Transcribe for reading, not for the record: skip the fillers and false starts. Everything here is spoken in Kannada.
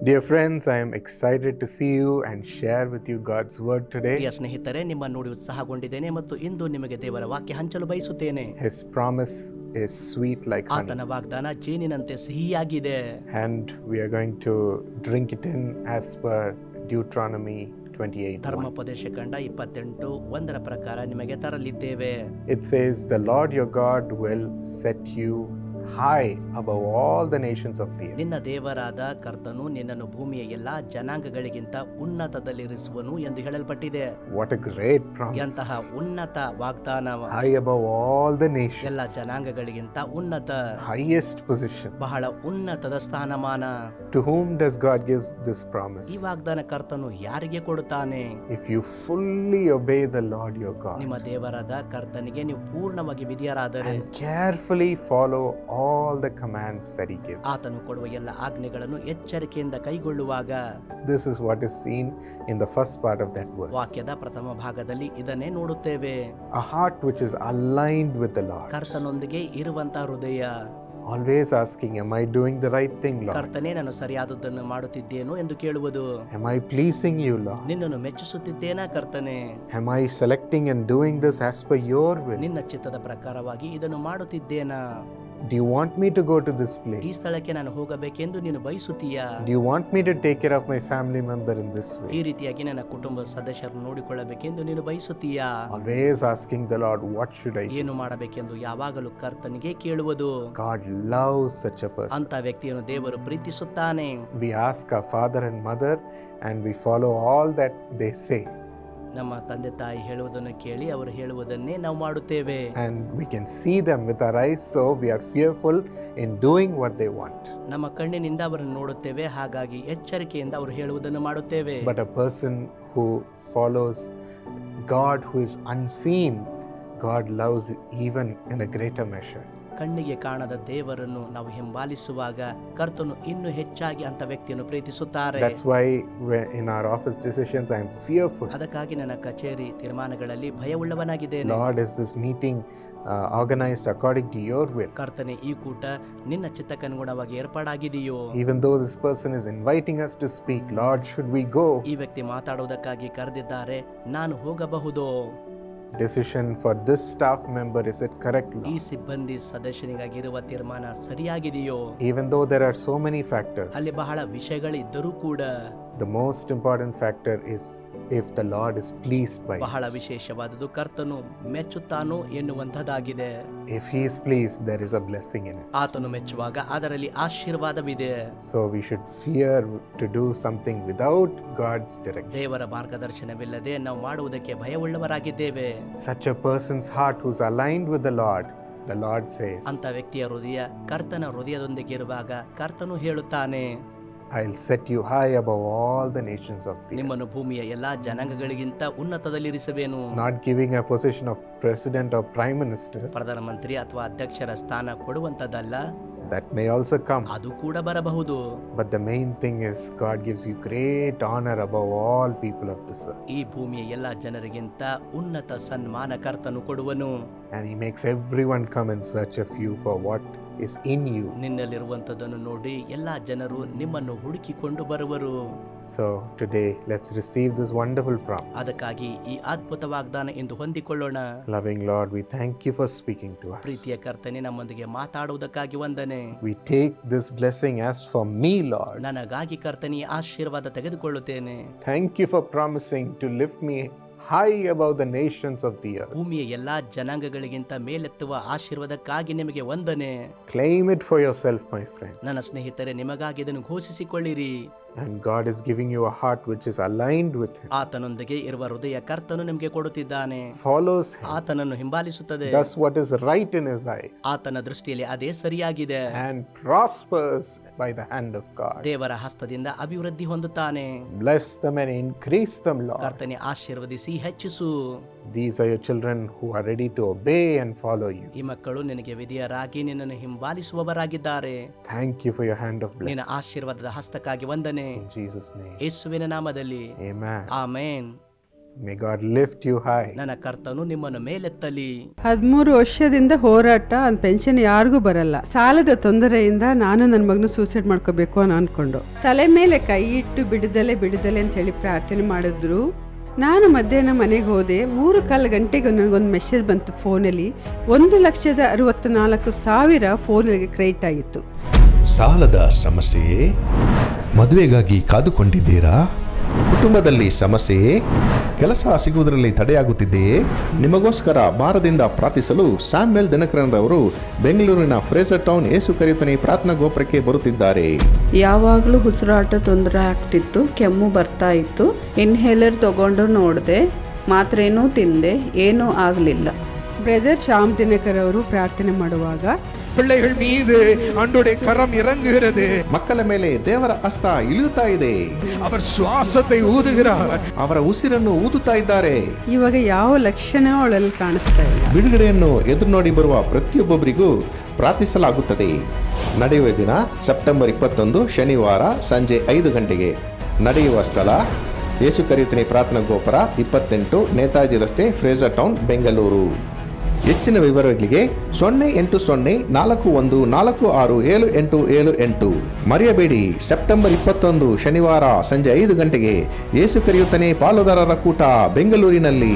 Dear friends, I am excited to see you and share with you God's word today. ಪ್ರಿಯ ಸ್ನೇಹಿತರೆ, ನಿಮ್ಮ ನೋಡಿ ಉತ್ಸಾಹಗೊಂಡಿದ್ದೇನೆ ಮತ್ತು ಇಂದು ನಿಮಗೆ ದೇವರ ವಾಕ್ಯ ಹಂಚಲು ಬಯಸುತ್ತೇನೆ. His promise is sweet like honey, ಆತನ ವಾಗ್ದಾನ ಜೇನಿನಂತೆ ಸಿಹಿಯಾಗಿದೆ. and we are going to drink it in as per Deuteronomy 28:1. ಧರ್ಮೋಪದೇಶ ಕಂಡ 28:1 ಪ್ರಕಾರ ನಿಮಗೆ ತರಲಿದ್ದೇವೆ. It says, "The Lord your God will set you high above all the nations of the earth." ನಿನ್ನ ದೇವರಾದ ಕರ್ತನು ನಿನ್ನನ್ನು ಭೂಮಿಯ ಎಲ್ಲಾ ಜನಾಂಗಗಳಿಗಿಂತ ಉನ್ನತದಲ್ಲಿರಿಸುವನು ಎಂದು ಹೇಳಲ್ಪಟ್ಟಿದೆ. What a great promise. ಎಂತಹ ಉನ್ನತ ವಾಗ್ದಾನ! High above all the nations. ಎಲ್ಲ ಜನಾಂಗಗಳಿಗಿಂತ ಉನ್ನತ, Highest position. ಬಹಳ ಉನ್ನತದ ಸ್ಥಾನಮಾನ. To whom does God give this promise? ಈ ವಾಗ್ದಾನ ಕರ್ತನು ಯಾರಿಗೆ ಕೊಡುತ್ತಾನೆ? If you fully obey the Lord your God ನಿಮ್ಮ ದೇವರಾದ ಕರ್ತನಿಗೆ ನೀವು ಪೂರ್ಣವಾಗಿ ವಿಧಿಯರಾದರೆ, and carefully follow all the commands that he gives. ಆತನು ಕೊಡುವ ಎಲ್ಲ ಆಜ್ಞೆಗಳನ್ನು ಎಚ್ಚರಿಕೆಯಿಂದ ಕೈಗೊಳ್ಳುವಾಗ, This is what is seen in the first part of that verse. ವಾಕ್ಯದ ಪ್ರಥಮ ಭಾಗದಲ್ಲಿ ಇದನ್ನೇ ನೋಡುತ್ತೇವೆ. A heart which is aligned with the Lord. ಕರ್ತನೊಂದಿಗೆ ಇರುವಂತಹ ಹೃದಯ, Always asking, am I doing the right thing, Lord? ಕರ್ತನೇ ನಾನು ಸರಿಯಾದದ್ದನ್ನು ಮಾಡುತ್ತಿದ್ದೇನೋ ಎಂದು ಕೇಳುವುದು. Am I pleasing you, Lord? ನಿನ್ನನ್ನು ಮೆಚ್ಚಿಸುತ್ತಿದ್ದೇನಾ ಕರ್ತನೇ? Am I selecting and doing this as per your will? ನಿನ್ನ ಚಿತ್ತದ ಪ್ರಕಾರವಾಗಿ ಇದನ್ನು ಮಾಡುತ್ತಿದ್ದೇನಾ? Do you want me to go to this ಈ place? ಸ್ಥಳಕ್ಕೆ ನಾನು ಹೋಗಬೇಕೆಂದು ನೀನು ಬಯಸುತ್ತೀಯಾ? Do you want me to take care of my family member in this ಈ way? ರೀತಿಯಾಗಿ ನನ್ನ ಕುಟುಂಬ ಸದಸ್ಯರನ್ನು ನೋಡಿಕೊಳ್ಳಬೇಕೆಂದು ನೀನು ಬಯಸುತ್ತೀಯಾ? Always asking the Lord, what should I do? ಏನು ಮಾಡಬೇಕೆಂದು ಯಾವಾಗಲೂ ಕರ್ತನಿಗೆ ಕೇಳುವುದು. God loves such a person. ಅಂತ ವ್ಯಕ್ತಿಯನ್ನು ದೇವರು ಪ್ರೀತಿಸುತ್ತಾನೆ. We ask our father and mother and we follow all that they say, ನಮ್ಮ ತಂದೆ ತಾಯಿ ಹೇಳುವುದನ್ನು ಕೇಳಿ ಅವರು ಹೇಳುವುದನ್ನೇ ನಾವು ಮಾಡುತ್ತೇವೆ. and we can see them with our eyes, so we are fearful in doing what they want. ನಮ್ಮ ಕಣ್ಣಿನಿಂದ ಅವರನ್ನು ನೋಡುತ್ತೇವೆ, ಹಾಗಾಗಿ ಎಚ್ಚರಿಕೆಯಿಂದ ಅವರು ಹೇಳುವುದನ್ನು ಮಾಡುತ್ತೇವೆ. But a person who follows God, who is unseen, God loves even in a greater measure. ಕಣ್ಣಿಗೆ ಕಾಣದ ದೇವರನ್ನು ನಾವು ಹಿಂಬಾಲಿಸುವಾಗ ಕರ್ತನು ಇನ್ನೂ ಹೆಚ್ಚಾಗಿ ಅಂತ ವ್ಯಕ್ತಿಯನ್ನು ಪ್ರೀತಿಸುತ್ತಾರೆ. That's why in our office decisions I am fearful. ಅದಕ್ಕಾಗಿ ನನ್ನ ಕಚೇರಿ ತೀರ್ಮಾನಗಳಲ್ಲಿ ಭಯವುಳ್ಳವನಾಗಿದ್ದೇನೆ. Lord, is this meeting organized according to your will? ಕರ್ತನೆ, ಈ ಕೂಟ ನಿನ್ನ ಚಿತ್ತಕ್ಕನುಗುಣವಾಗಿ ಏರ್ಪಾಡಾಗಿದೆಯೋ? Even though this person is inviting us to speak, Lord, should we go? ಈ ವ್ಯಕ್ತಿ ಮಾತಾಡುವುದಕ್ಕಾಗಿ ಕರೆದಿದ್ದಾರೆ, ನಾನು ಹೋಗಬಹುದೋ? Decision for this staff member, is it correct, ಈ Lord? ಸಿಬ್ಬಂದಿ ಸದಸ್ಯನಿಗಾಗಿರುವ ತೀರ್ಮಾನ ಸರಿಯಾಗಿದೆಯೋ? Even though there are so many factors, ಅಲ್ಲಿ ಬಹಳ ವಿಷಯಗಳಿದ್ದರೂ ಕೂಡ the most important factor is if the Lord is pleased by ಬಹಳ it. ವಿಶೇಷವಾದದ್ದು ಕರ್ತನು ಮೆಚ್ಚುತ್ತಾನೋ ಎನ್ನುವಂಥದ್ದಾಗಿದೆ. If he is pleased, there is a blessing in it. ಆತನು ಮೆಚ್ಚುವಾಗ ಅದರಲ್ಲಿ ಆಶೀರ್ವಾದವಿದೆ. So we should fear to do something without God's direction. ದೇವರ ಮಾರ್ಗದರ್ಶನವಿಲ್ಲದೆ ನಾವು ಮಾಡುವುದಕ್ಕೆ ಭಯವುಳ್ಳವರಾಗಿದ್ದೇವೆ. Such a person's heart who's aligned with the Lord says, ಅಂತ ವ್ಯಕ್ತಿಯ ಹೃದಯ ಕರ್ತನ ಹೃದಯದೊಂದಿಗೆ ಇರುವಾಗ ಕರ್ತನು ಹೇಳುತ್ತಾನೆ, I'll set you high above all the nations of the earth. ನಿಮ್ಮನ್ನು ಭೂಮಿಯ ಎಲ್ಲಾ ಜನಾಂಗಗಳಿಗಿಂತ ಉನ್ನತದಲ್ಲಿರಿಸುವೆನು. Not giving a position of president or prime minister, ಪ್ರಧಾನಮಂತ್ರಿ ಅಥವಾ ಅಧ್ಯಕ್ಷರ ಸ್ಥಾನ ಕೊಡುವಂತದ್ದಲ್ಲ, that may also come. ಅದು ಕೂಡ ಬರಬಹುದು. But the main thing is God gives you great honor above all people of this earth. ಈ ಭೂಮಿಯ ಎಲ್ಲಾ ಜನರಿಗಿಂತ ಉನ್ನತ ಸನ್ಮಾನ ಕರ್ತನು ಕೊಡುವನು. And he makes everyone come in search of you for what is in you. ನಿನ್ನಲ್ಲಿರುವಂತದ್ದನ್ನು ನೋಡಿ ಎಲ್ಲಾ ಜನರು ನಿಮ್ಮನ್ನು ಹುಡುಕಿಕೊಂಡು ಬರುವರು. So today, let's receive this wonderful promise. ಅದಕ್ಕಾಗಿ ಈ ಅದ್ಭುತ ವಾಗ್ದಾನ ಎಂದು ಹೊಂದಿಕೊಳ್ಳೋಣ. Loving Lord, we thank you for speaking to us. ಪ್ರೀತಿಯ ಕರ್ತನೆ, ನಮ್ಮೊಂದಿಗೆ ಮಾತಾಡುವುದಕ್ಕಾಗಿ ವಂದನೆ. We take this blessing as for me, Lord. ನನಗಾಗಿ ಕರ್ತನೆ ಈ ಆಶೀರ್ವಾದ ತೆಗೆದುಕೊಳ್ಳುತ್ತೇನೆ. Thank you for promising to lift me high above the nations of the earth. ಭೂಮಿಯ ಎಲ್ಲಾ ಜನಾಂಗಗಳಿಗಿಂತ ಮೇಲೆತ್ತುವ ಆಶೀರ್ವಾದಕ್ಕಾಗಿ ನಿಮಗೆ ವಂದನೆ. Claim it for yourself, my friend. ನನ್ನ ಸ್ನೇಹಿತರೆ, ನಿಮಗಾಗಿ ಇದನ್ನು ಘೋಷಿಸಿಕೊಳ್ಳಿರಿ. And God is giving you a heart which is aligned with Him, ಆತನೊಂದಿಗೆ ಇರುವ ಹೃದಯ ಕರ್ತನು ನಿಮಗೆ ಕೊಡುತ್ತಿದ್ದಾನೆ. follows Him, ಆತನನ್ನು ಹಿಂಬಾಲಿಸುತ್ತದೆ, does what is right in His eyes, ಆತನ ದೃಷ್ಟಿಯಲ್ಲಿ ಅದೇ ಸರಿಯಾಗಿದೆ, and prospers by the hand of God. ದೇವರ ಹಸ್ತದಿಂದ ಅಭಿವೃದ್ಧಿ ಹೊಂದುತ್ತಾನೆ. Bless them and increase them, Lord. ಕರ್ತನೆ, ಆಶೀರ್ವದಿಸಿ ಹೆಚ್ಚಿಸು. These are your children who are ready to obey and follow you. ಈ ಮಕ್ಕಳು ನಿನಗೆ ವಿಧಿಯರಾಗಿ ನಿನ್ನನ್ನು ಹಿಂಬಾಲಿಸುವವರಾಗಿದ್ದಾರೆ. Thank you for your hand of ನಿನ್ನ blessing. ಆಶೀರ್ವಾದದ ಹಸ್ತಕ್ಕಾಗಿ ವಂದನೆ. In Jesus' name. ಯೇಸುವಿನ ನಾಮದಲ್ಲಿ Amen. Amen. May God lift you high. ನನ್ನ ಕರ್ತನು ನಿಮ್ಮನ್ನು ಮೇಲೆತ್ತಲಿ. 13 ವರ್ಷದಿಂದ ಹೋರಾಟ, ಪೆನ್ಷನ್ ಯಾರಿಗೂ ಬರಲ್ಲ. ಸಾಲದ ತೊಂದರೆಯಿಂದ ನಾನು ನನ್ನ ಮಗನ ಸೂಸೈಡ್ ಮಾಡ್ಕೋಬೇಕು ಅನ್ನೋ ಅನ್ಕೊಂಡು ತಲೆ ಮೇಲೆ ಕೈ ಇಟ್ಟು ಬಿಡದಲೆ ಅಂತ ಹೇಳಿ ಪ್ರಾರ್ಥನೆ ಮಾಡಿದ್ರು. ನಾನು ಮಧ್ಯಾಹ್ನ ಮನೆಗೆ ಹೋದೆ. 3-4 ಗಂಟೆಗೆ ನನಗೊಂದು ಮೆಸೇಜ್ ಬಂತು ಫೋನಲ್ಲಿ. 1,64,000 ಫೋನಿಗೆ ಕ್ರೆಡಿಟ್ ಆಗಿತ್ತು. ಸಾಲದ ಸಮಸ್ಯೆಯೇ? ಮದುವೆಗಾಗಿ ಕಾದುಕೊಂಡಿದ್ದೀರಾ? ಕುಟುಂಬದಲ್ಲಿ ಸಮಸ್ಯೆಯೇ? ಕೆಲಸ ಸಿಗುವುದರಲ್ಲಿ ತಡೆಯಾಗುತ್ತಿದೆಯೇ? ನಿಮಗೋಸ್ಕರ ಭಾರದಿಂದ ಪ್ರಾರ್ಥಿಸಲು ಸ್ಯಾಮ್ಯುಯಲ್ ದಿನಕರನ್ ರವರು ಬೆಂಗಳೂರಿನ ಫ್ರೇಸರ್ ಟೌನ್ ಯೇಸು ಕರೆಯುತ್ತಾನೆ ಪ್ರಾರ್ಥನಾ ಗೋಪುರಕ್ಕೆ ಬರುತ್ತಿದ್ದಾರೆ. ಯಾವಾಗಲೂ ಉಸಿರಾಟ ತೊಂದರೆ ಆಗ್ತಿತ್ತು, ಕೆಮ್ಮು ಬರ್ತಾ ಇತ್ತು. ಇನ್ಹೇಲರ್ ತಗೊಂಡು ನೋಡಿದೆ, ಮಾತ್ರೇನೂ ತಿಂದೆ, ಏನೂ ಆಗಲಿಲ್ಲ. ಬ್ರದರ್ ಶ್ಯಾಮ್ ದಿನಕರ್ ಅವರು ಪ್ರಾರ್ಥನೆ ಮಾಡುವಾಗ பிள்ளைகள் மீது ஆண்டவருடைய கரம் இறங்குகிறது. ಮಕ್ಕಳ ಮೇಲೆ ದೇವರ ಹಸ್ತ ಇಳಿಯುತ್ತಾ ಇದೆ. அவர் சுவாசத்தை ஊதுகிறார். ಅವರ ಉಸಿರನ್ನು ಊದುತ್ತಾ ಇದ್ದಾರೆ. ಇವಾಗ ಯಾವ ಲಕ್ಷಣ ಅವಳಲ್ಲಿ ಕಾಣಿಸ್ತಾ ಇಲ್ಲ. ಬಿಡುಗಡೆಯನ್ನು ಎದುರು ನೋಡಿ ಬರುವ ಪ್ರತಿಯೊಬ್ಬೊಬ್ಬರಿಗೂ ಪ್ರಾರ್ಥಿಸಲಾಗುತ್ತದೆ. ನಡೆಯುವ ದಿನ ಸೆಪ್ಟೆಂಬರ್ 21 ಶನಿವಾರ ಸಂಜೆ 5 ಗಂಟೆಗೆ. ನಡೆಯುವ ಸ್ಥಳ ಯೇಸು ಕರೆಯುತ್ತಾನೆ ಪ್ರಾರ್ಥನಾ ಗೋಪುರ, 28 ನೇತಾಜಿ ರಸ್ತೆ, ಫ್ರೇಸರ್ ಟೌನ್, ಬೆಂಗಳೂರು. ಹೆಚ್ಚಿನ ವಿವರಗಳಿಗೆ 08041467878. ಮರೆಯಬೇಡಿ, ಸೆಪ್ಟೆಂಬರ್ 21 ಶನಿವಾರ ಸಂಜೆ 5 ಗಂಟೆಗೆ ಯೇಸು ಕರೆಯುತ್ತಾನೆ ಪಾಲುದಾರರ ಕೂಟ, ಬೆಂಗಳೂರಿನಲ್ಲಿ.